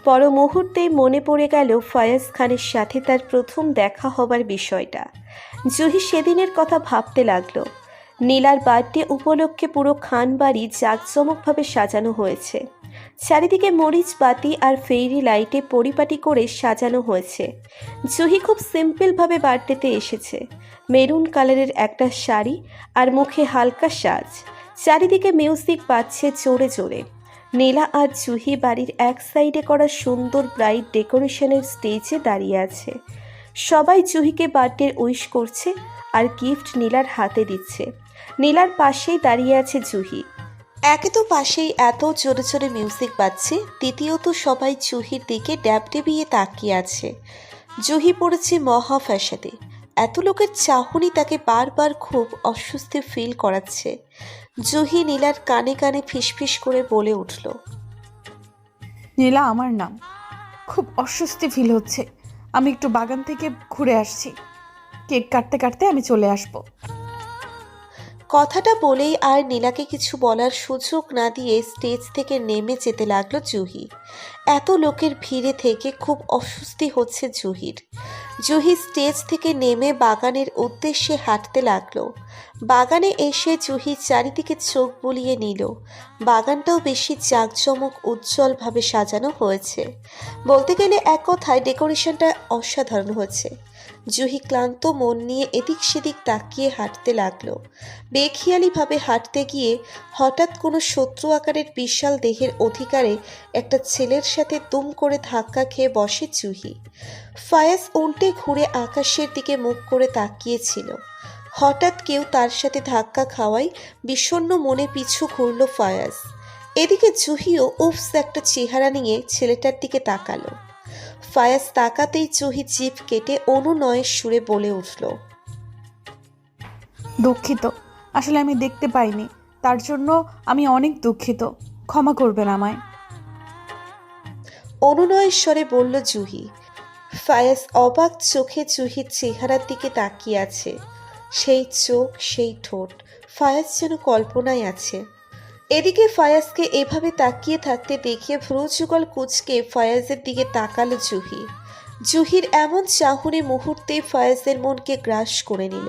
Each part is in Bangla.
পর মুহূর্তেই মনে পড়ে গেল ফয়াজ খানের সাথে তার প্রথম দেখা হবার বিষয়টা। জুহি সেদিনের কথা ভাবতে লাগলো। নীলার বার্থডে উপলক্ষে পুরো খান বাড়ি জাঁকজমকভাবে সাজানো হয়েছে। চারিদিকে মরিচ বাতি আর ফেরি লাইটে পরিপাটি করে সাজানো হয়েছে। জুহি খুব সিম্পলভাবে বার্থডেতে এসেছে। মেরুন কালারের একটা শাড়ি আর মুখে হালকা সাজ। চারিদিকে মিউজিক বাজছে জোরে জোরে। নীলা আর জুহি বাড়ির এক সাইডে করা সুন্দর ব্রাইট ডেকোরেশনের স্টেজে দাঁড়িয়ে আছে। সবাই জুহিকে বার্থডে উইশ করছে আর গিফট নীলার হাতে দিচ্ছে। নীলার পাশেই দাঁড়িয়ে আছে জুহি। একে তো পাশেই এত জোরে জোরে মিউজিক বাজছে, দ্বিতীয়ত সবাই জুহির দিকে ড্যাবডেবিয়ে তাকিয়ে আছে। জুহি পড়েছে মহা ফ্যাশনে। এত লোকের চাহনি তাকে বারবার খুব অস্বস্তি ফিল করাচ্ছে। জুহি নীলার কানে কানে ফিসফিস করে বলে উঠল, নীলা আমার নাম। খুব অস্বস্তি ফিল হচ্ছে। আমি একটু বাগান থেকে ঘুরে আসছি। কেক কাটতে কাটতে আমি চলে আসব। কথাটা বলেই আর নীলাকে কিছু বলার সুযোগ না দিয়ে স্টেজ থেকে নেমে যেতে লাগলো জুহি। এত লোকের ভিড়ে থেকে খুব অস্বস্তি হচ্ছে জুহির। জুহি স্টেজ থেকে নেমে বাগানের উদ্দেশ্যে হাঁটতে লাগলো। বাগানে এসে জুহি চারিদিকে চোখ বুলিয়ে নিল। বাগানটাও বেশি জাঁকজমক উজ্জ্বলভাবে সাজানো হয়েছে। বলতে গেলে এক কথায় ডেকোরেশনটা অসাধারণ হয়েছে। জুহি ক্লান্ত মন নিয়ে এদিক সেদিক তাকিয়ে হাঁটতে লাগলো। বেখেয়ালিভাবে হাঁটতে গিয়ে হঠাৎ কোনো শত্রু আকারের বিশাল দেহের অধিকারে একটা ছেলের সাথে দুম করে ধাক্কা খেয়ে বসে জুহি। ফায়াজ উল্টে ঘুরে আকাশের দিকে মুখ করে তাকিয়েছিল। হঠাৎ কেউ তার সাথে ধাক্কা খাওয়ায় বিষণ্ণ মনে পিছু ঘুরল ফায়াজ। এদিকে জুহিও উফস একটা চেহারা নিয়ে ছেলেটার দিকে তাকালো। ফায়াজ তাকাতেই জুহি জিভ কেটে অনুনয়ের সুরে বলে উঠল, দুঃখিত, আসলে আমি দেখতে পাইনি, তার জন্য আমি অনেক দুঃখিত। ক্ষমা করবেন আমায়। অনুনয়ের স্বরে বলল জুহি। ফায়াজ অবাক চোখে জুহির চেহারার দিকে তাকিয়ে আছে। সেই চোখ, সেই ঠোঁট, ফায়াজ যেন কল্পনায় আছে। এদিকে ফায়াজকে এভাবে তাকিয়ে থাকতে দেখে ভ্রুযুগল কুঁচকে ফায়াজের দিকে তাকালো জুহি। জুহির এমন চাহনি মুহূর্তে ফায়াজের মনকে গ্রাস করে নিল।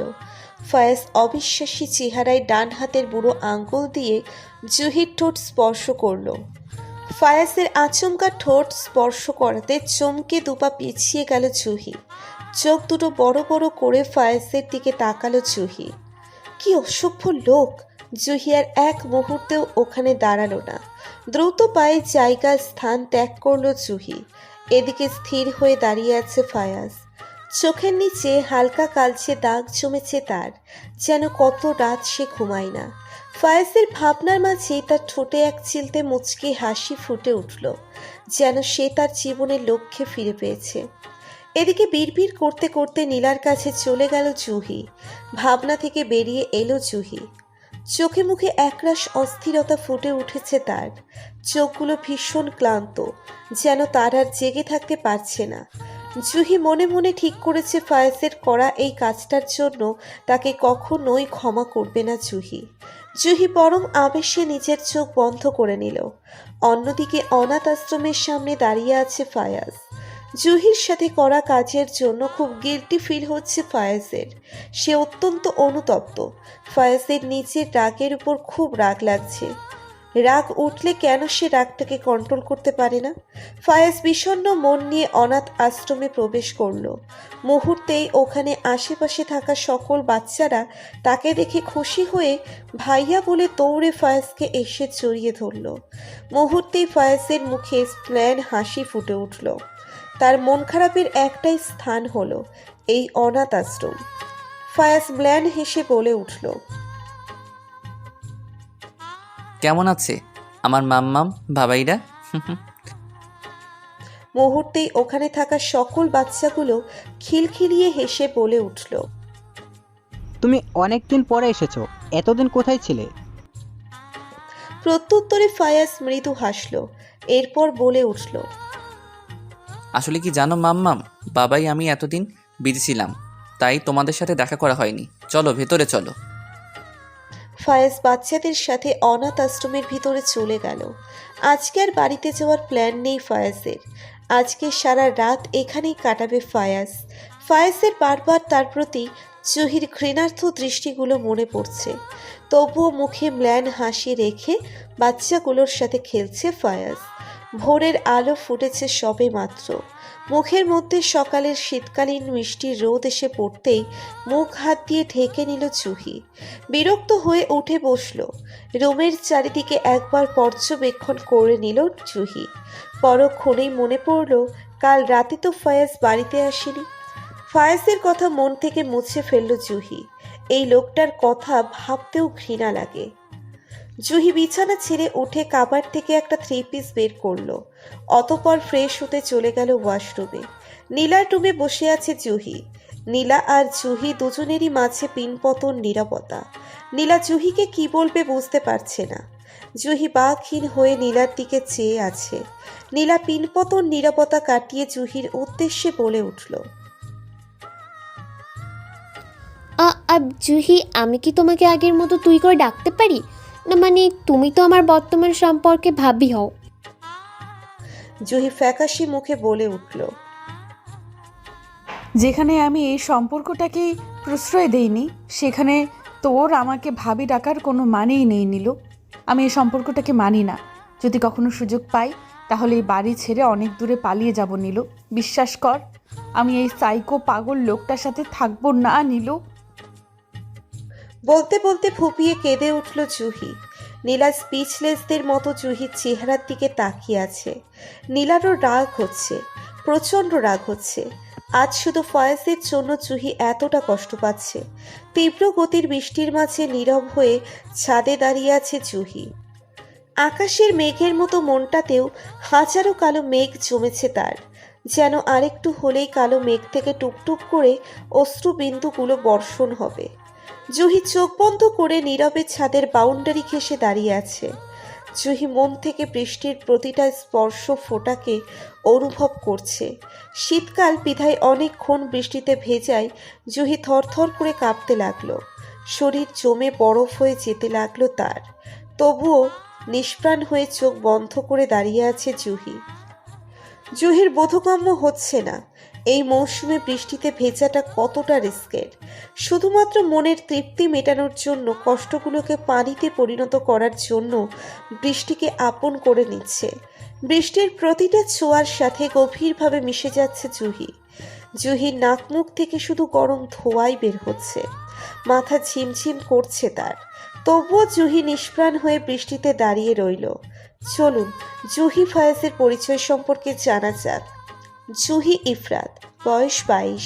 ফায়াজ অবিশ্বাসী চেহারায় ডান হাতের বুড়ো আঙ্গুল দিয়ে জুহির ঠোঁট স্পর্শ করল। ফায়াজের আচমকা ঠোঁট স্পর্শ করাতে চমকে দুপা পিছিয়ে গেল জুহি। চোখ দুটো বড় বড় করে ফায়াজের দিকে তাকালো জুহি। কি অসভ্য লোক! জুহি আর এক মুহূর্তেও ওখানে দাঁড়ালো না। দ্রুত পায়ে জায়গা স্থান ত্যাগ করলো জুহি। এদিকে স্থির হয়ে দাঁড়িয়ে আছে ফায়াজ। চোখের নিচে হালকা কালচে দাগ জমেছে তার, যেন কত রাত সে ঘুমায় না। ফায়াজের ভাবনার মাঝে তার ঠোঁটে এক চিলতে মুচকি হাসি ফুটে উঠল, যেন সে তার জীবনের লক্ষ্যে ফিরে পেয়েছে। এদিকে বিড়বিড় করতে করতে নীলার কাছে চলে গেল জুহি। ভাবনা থেকে বেরিয়ে এলো জুহি। চোখে মুখে একরাশ অস্থিরতা ফুটে উঠেছে তার। চোখগুলো ভীষণ ক্লান্ত, যেন তার আর জেগে থাকতে পারছে না। জুহি মনে মনে ঠিক করেছে ফায়াজের করা এই কাজটার জন্য তাকে কখনোই ক্ষমা করবে না জুহি। জুহি বরং আবেশে নিজের চোখ বন্ধ করে নিল। অন্যদিকে অনাথ আশ্রমের সামনে দাঁড়িয়ে আছে ফায়াজ। জুহির সাথে করা কাজের জন্য খুব গিল্টি ফিল হচ্ছে ফায়াজের। সে অত্যন্ত অনুতপ্ত। ফায়াজের নিজের রাগের উপর খুব রাগ লাগছে। রাগ উঠলে কেন সে রাগটাকে কন্ট্রোল করতে পারে না? ফায়াজ বিষণ্ণ মন নিয়ে অনাথ আশ্রমে প্রবেশ করলো। মুহূর্তেই ওখানে আশেপাশে থাকা সকল বাচ্চারা তাকে দেখে খুশি হয়ে ভাইয়া বলে দৌড়ে ফায়াজকে এসে জড়িয়ে ধরল। মুহূর্তেই ফায়াজের মুখে প্ল্যান হাসি ফুটে উঠল। তার মন খারাপের একটাই স্থান হলো এই অনাথ আশ্রম। ফায়াজ ম্ল্যান হেসে বলে উঠল, কেমন আছে আমার মাম্মাম বাবাইরা? মুহূর্তেই ওখানে থাকা সকল বাচ্চাগুলো খিলখিলিয়ে হেসে বলে উঠল, তুমি অনেক দিন পরে এসেছো, এতদিন কোথায় ছিলে? প্রত্যুত্তরে ফায়াজ মৃদু হাসল। এরপর বলে উঠল, আসলে কি জানো মাম্মাম বাবাই, আমি এতদিন বিজি ছিলাম, তাই তোমাদের সাথে দেখা করা হয়নি। চলো ভেতরে চলো। ফায়াজ বাচ্চাদের সাথে অনাথ আশ্রমের ভিতরে চলে গেল। আজকে আর বাড়িতে যাওয়ার প্ল্যান নেই ফায়াজের। আজকে সারা রাত এখানেই কাটাবে ফায়াজ। ফায়াজের বারবার তার প্রতি জুহির ঘৃণার্থ দৃষ্টিগুলো মনে পড়ছে। তবুও মুখে ম্লান হাসি রেখে বাচ্চাগুলোর সাথে খেলছে ফায়াজ। ভোরের আলো ফুটেছে সবে মাত্র। মুখের মধ্যে সকালের শীতকালীন মিষ্টি রোদ এসে পড়তেই মুখ হাত দিয়ে ঢেকে নিল জুহি। বিরক্ত হয়ে উঠে বসল। রুমের চারিদিকে একবার পর্যবেক্ষণ করে নিল জুহি। পরক্ষণেই মনে পড়ল কাল রাতে তো ফায়াজ বাড়িতে আসেনি। ফায়াজের কথা মন থেকে মুছে ফেলল জুহি। এই লোকটার কথা ভাবতেও ঘৃণা লাগে। জুহি বিছানা ছেড়ে উঠে কাবার থেকে একটা 3 পিস বের করলো। অতঃপর ফ্রেশ হতে চলে গেল ওয়াশরুমে। নীলার রুমে বসে আছে জুহি। নীলা আর জুহি দুজনেরই মাঝে পিনপতন নীরবতা। নীলা জুহিকে কি বলবে বুঝতে পারছে না। জুহি বাকহীন হয়ে নীলার দিকে চেয়ে আছে। নীলা পিনপতন নীরবতা কাটিয়ে জুহির উদ্দেশ্যে বলে উঠল, জুহি, আমি কি তোমাকে আগের মতো তুই করে ডাকতে পারি? না মানে তুমি তো আমার বর্তমান সম্পর্কে ভাবি হও। জুহি ফ্যাকাশে মুখে বলে উঠল, যেখানে আমি এই সম্পর্কটাকেই প্রশ্রয় দেইনি সেখানে তোর আমাকে ভাবি ডাকার কোনো মানেই নেই নীলু। আমি এই সম্পর্কটাকে মানি না। যদি কখনো সুযোগ পাই তাহলে এই বাড়ি ছেড়ে অনেক দূরে পালিয়ে যাব নীলু। বিশ্বাস কর, আমি এই সাইকো পাগল লোকটার সাথে থাকবো না নীলু। বলতে বলতে ফুপিয়ে কেঁদে উঠল জুহি। নীলা স্পিচলেসদের মতো জুহির চেহারার দিকে তাকিয়ে আছে। নীলারও রাগ হচ্ছে, প্রচণ্ড রাগ হচ্ছে। আজ শুধু ফয়েজের জন্য জুহি এতটা কষ্ট পাচ্ছে। তীব্র গতির বৃষ্টির মাঝে নীরব হয়ে ছাদে দাঁড়িয়ে আছে জুহি। আকাশের মেঘের মতো মনটাতেও হাজারো কালো মেঘ জমেছে তার। যেন আরেকটু হলেই কালো মেঘ থেকে টুপটুপ করে অশ্রুবিন্দুগুলো বর্ষণ হবে। জুহি চোখ বন্ধ করে নীরবে ছাদের বাউন্ডারি ঘেঁষে দাঁড়িয়ে আছে। জুহি মন থেকে বৃষ্টির প্রতিটা স্পর্শ ফোঁটাকে অনুভব করছে। শীতকাল বিধায় অনেকক্ষণ বৃষ্টিতে ভেজায় জুহি থরথর করে কাঁপতে লাগলো। শরীর জমে বরফ হয়ে যেতে লাগলো তার। তবুও নিষ্প্রাণ হয়ে চোখ বন্ধ করে দাঁড়িয়ে আছে জুহি। জুহির বোধগম্য হচ্ছে না এই মৌসুমে বৃষ্টিতে ভেজাটা কতটা রিস্কের। শুধুমাত্র মনের তৃপ্তি মেটানোর জন্য, কষ্টগুলোকে পানিতে পরিণত করার জন্য বৃষ্টিকে আপন করে নিচ্ছে। বৃষ্টির প্রতিটা ছোঁয়ার সাথে গভীরভাবে মিশে যাচ্ছে জুহি। জুহির নাক মুখ থেকে শুধু গরম ধোঁয়াই বের হচ্ছে। মাথা ঝিমঝিম করছে তার। তবুও জুহি নিষ্প্রাণ হয়ে বৃষ্টিতে দাঁড়িয়ে রইল। চলুন জুহি ফায়াজের পরিচয় সম্পর্কে জানা যাক। জুহি ইফরাত, বয়স 22,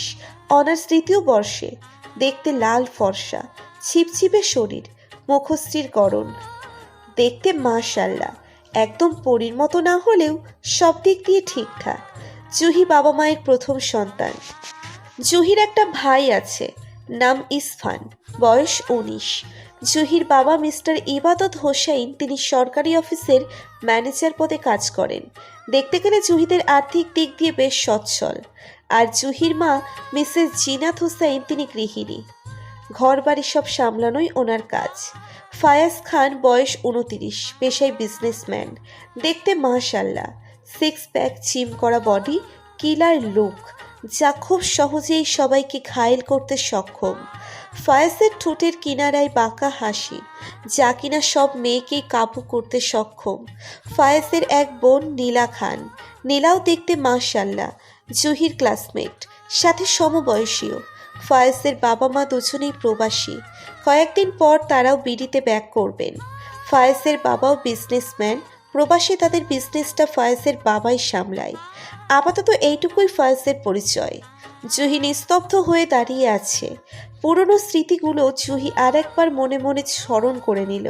অনার্স 3য় বর্ষে। দেখতে লাল ফর্সা, ছিপছিপে শরীর, মুখশ্রীর গড়ন। দেখতে মাশাআল্লাহ, একদম পরীর মতো না হলেও সব দিক দিয়ে ঠিকঠাক। জুহি বাবা মায়ের প্রথম সন্তান। জুহির একটা ভাই আছে, নাম ইসফান, বয়স 19। জুহির বাবা মিস্টার ইবাদত হোসাইন, তিনি সরকারি অফিসের ম্যানেজার পদে কাজ করেন। দেখতে গেলে জুহিদের আর্থিক দিক দিয়ে বেশ সচ্ছল। আর জুহির মা মিসেস জিনাত হোসাইন, তিনি গৃহিণী। ঘর বাড়ি সব সামলানোই ওনার কাজ। ফায়াজ খান, বয়স 29, পেশায় বিজনেসম্যান। দেখতে মাশাআল্লাহ, 6 প্যাক, জিম করা বডি, কিলার লুক, যা খুব সহজেই সবাইকে ঘায়েল করতে সক্ষম। ফায়াজের ঠোঁটের কিনারায় বাঁকা হাসি, যা কিনা সব মেয়েকেই কাবু করতে সক্ষম। ফায়াজের এক বোন নীলা খান। নীলাও দেখতে মাশাআল্লাহ, জুহির ক্লাসমেট, সাথে সমবয়সীও। ফায়াজের বাবা মা দুজনেই প্রবাসী। কয়েকদিন পর তারাও বিডিতে ব্যাক করবেন। ফায়াজের বাবাও বিজনেসম্যান। প্রবাসী তাদের বিজনেসটা ফায়াজের বাবাই সামলায়। আপাতত এইটুকুই ফায়াজের পরিচয়। জুহি নিস্তব্ধ হয়ে দাঁড়িয়ে আছে। পুরনো স্মৃতিগুলো জুহি আর একবার মনে মনে স্মরণ করে নিল।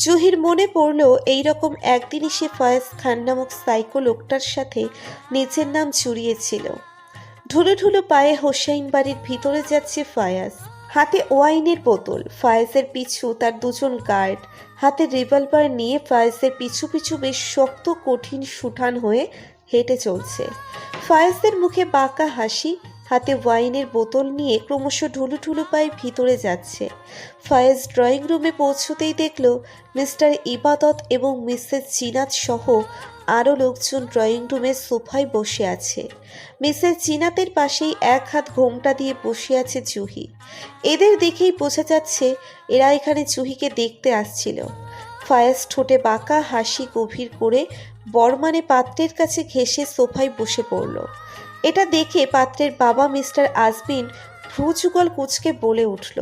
জুহির মনে পড়ল এইরকম একদিনই সে ফায়াজ খান নামক সাইকো লোকটার সাথে নিজের নাম জুড়িয়েছিল। ঢুলো ঢুলো পায়ে হোসাইন বাড়ির ভিতরে যাচ্ছে ফায়াজ, হাতে ওয়াইনের বোতল। ফায়াজের পিছু তার দুজন গার্ড, হাতে রিভলভার নিয়ে ফায়াজের পিছু পিছু বেশ শক্ত কঠিন সুঠান হয়ে হেঁটে চলছে। ফায়াজের মুখে বাঁকা হাসি, হাতে ওয়াইনের বোতল নিয়ে ক্রমশ ঢুলু ঢুলু পায়ে ভিতরে যাচ্ছে। ফায়েজ ড্রয়িং রুমে পৌঁছতেই দেখল মিস্টার ইবাদত এবং মিসেস জিনাত সহ আরও লোকজন ড্রয়িং রুমের সোফায় বসে আছে। মিসেস জিনাতের পাশেই এক হাত ঘোমটা দিয়ে বসে আছে জুহি। এদের দেখেই বোঝা যাচ্ছে এরা এখানে জুহিকে দেখতে আসছিল। ফায়াজ ঠোঁটে বাঁকা হাসি গভীর করে বরমানে পাত্রের কাছে ঘেঁষে সোফায় বসে পড়ল। এটা দেখে পাত্রের বাবা মিস্টার আজমিন ভ্রুযুগল কুঁচকে বলে উঠল,